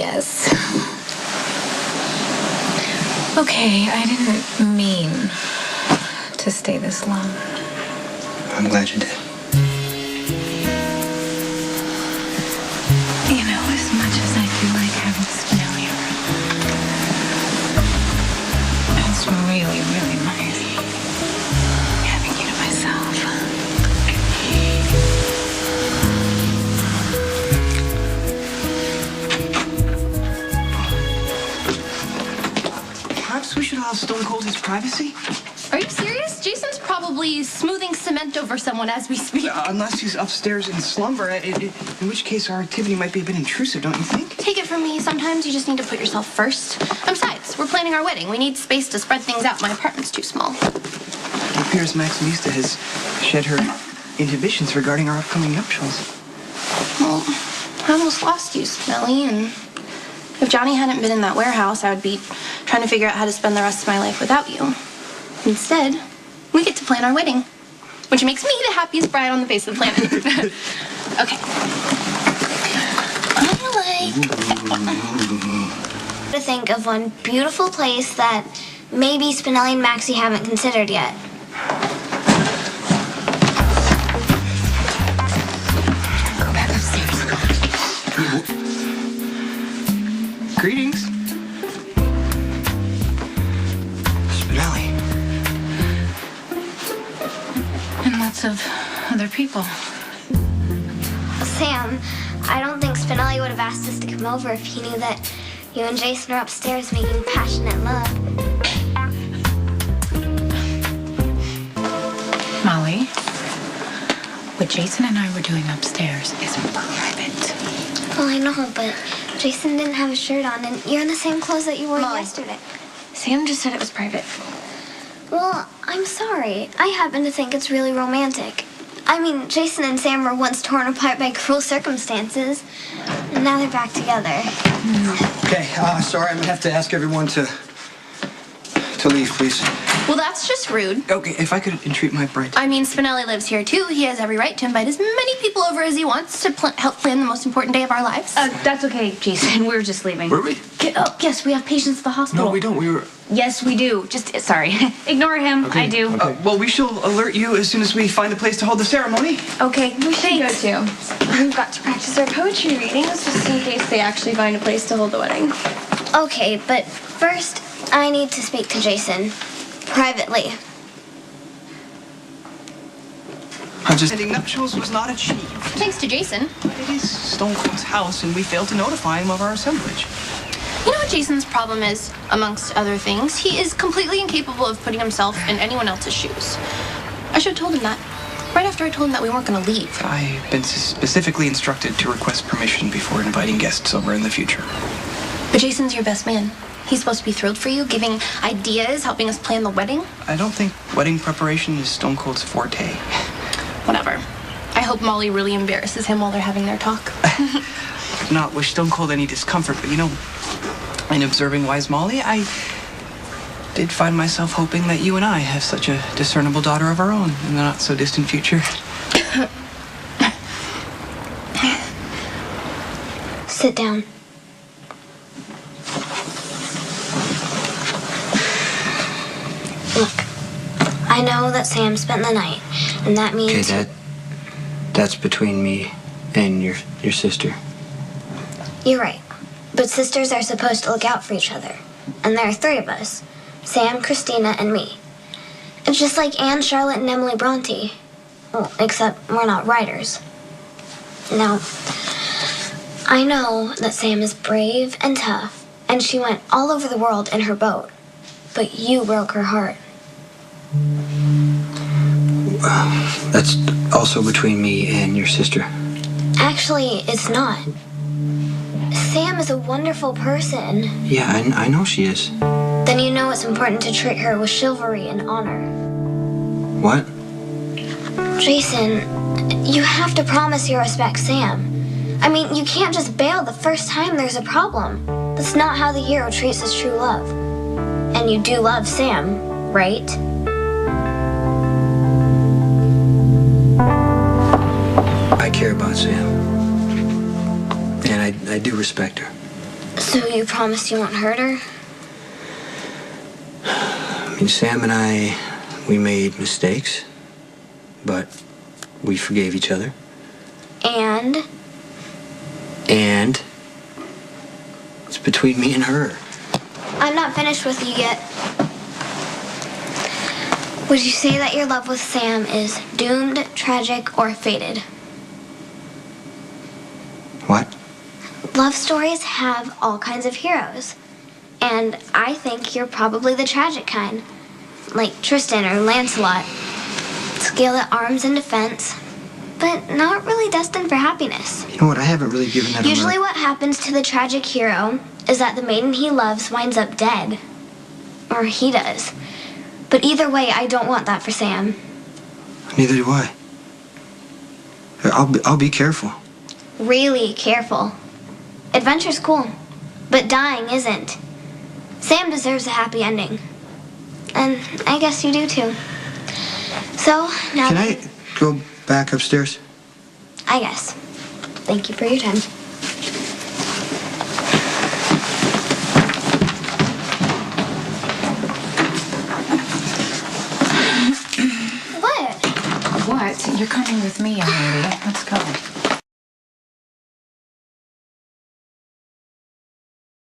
Yes. Okay, I didn't mean to stay this long. I'm glad you did. You know, as much as I do like having Spinelli around, it's really, really nice having you to myself. Perhaps we should allow Stone Cold his privacy? Are you serious? Jason's probably smoothing cement over someone as we speak. Unless he's upstairs in slumber, in which case our activity might be a bit intrusive, don't you think? Take it from me, sometimes you just need to put yourself first. Besides, we're planning our wedding. We need space to spread things out. My apartment's too small. It appears Maximista has shed her inhibitions regarding our upcoming nuptials. Well, I almost lost you, Smelly, and if Johnny hadn't been in that warehouse, I would be trying to figure out how to spend the rest of my life without you. Instead, we get to plan our wedding, which makes me the happiest bride on the face of the planet. Okay. To think of one beautiful place that maybe Spinelli and Maxie haven't considered yet. Go back upstairs. Greetings. Spinelli. And lots of other people. Sam, I don't think Spinelli would have asked us to come over if he knew that you and Jason are upstairs making passionate love. Molly, what Jason and I were doing upstairs is private. Well, I know, but Jason didn't have a shirt on, and you're in the same clothes that you wore Molly. yesterday. Sam just said it was private. Well, I'm sorry. I happen to think it's really romantic. I mean, Jason and Sam were once torn apart by cruel circumstances, and now they're back together. Okay, sorry, I'm gonna have to ask everyone to leave, please. Well, that's just rude. Okay, if I could entreat my bride. I mean, Spinelli lives here, too. He has every right to invite as many people over as he wants to help plan the most important day of our lives. That's okay, Jason. We're just leaving. Were we? Oh, yes, we have patients at the hospital. No, we don't. We were... Yes, we do. Just, sorry. Ignore him. Okay, I do. okay. Well, we shall alert you as soon as we find a place to hold the ceremony. Okay, we should go too. We've got to practice our poetry readings just in case they actually find a place to hold the wedding. Okay, but first, I need to speak to Jason. Privately. Ending nuptials was not achieved. Thanks to Jason. But it is Stone Cold's house, and we failed to notify him of our assemblage. You know what Jason's problem is, amongst other things? He is completely incapable of putting himself in anyone else's shoes. I should have told him that. Right after I told him that we weren't going to leave. I've been specifically instructed to request permission before inviting guests over in the future. But Jason's your best man. He's supposed to be thrilled for you, giving ideas, helping us plan the wedding. I don't think wedding preparation is Stone Cold's forte. Whatever. I hope Molly really embarrasses him while they're having their talk. Not wish Stone Cold any discomfort, but you know, in observing wise Molly, I did find myself hoping that you and I have such a discernible daughter of our own in the not-so-distant future. Sit down. Look, I know that Sam spent the night, and that means... Okay, that's between me and your sister. You're right. But sisters are supposed to look out for each other. And there are three of us. Sam, Christina, and me. It's just like Anne, Charlotte, and Emily Bronte. Well, except we're not writers. Now, I know that Sam is brave and tough, and she went all over the world in her boat. But you broke her heart. That's also between me and your sister. Actually, it's not. Sam is a wonderful person. Yeah, I know she is. Then you know it's important to treat her with chivalry and honor. What? Jason, you have to promise you'll respect Sam. I mean, you can't just bail the first time there's a problem. That's not how the hero treats his true love. And you do love Sam, right? I care about Sam. And I do respect her. So you promise you won't hurt her? I mean, Sam and I, we made mistakes, but we forgave each other. And? And it's between me and her. I'm not finished with you yet. Would you say that your love with Sam is doomed, tragic, or fated? What? Love stories have all kinds of heroes. And I think you're probably the tragic kind. Like Tristan or Lancelot. Skilled at arms and defense, but not really destined for happiness. You know what? I haven't really given that Usually what happens to the tragic hero is that the maiden he loves winds up dead. Or he does. But either way, I don't want that for Sam. Neither do I. I'll be careful. Really careful. Adventure's cool, but dying isn't. Sam deserves a happy ending. And I guess you do too. So, now... Can I go back upstairs? I guess. Thank you for your time. What? You're coming with me, young lady. Let's go.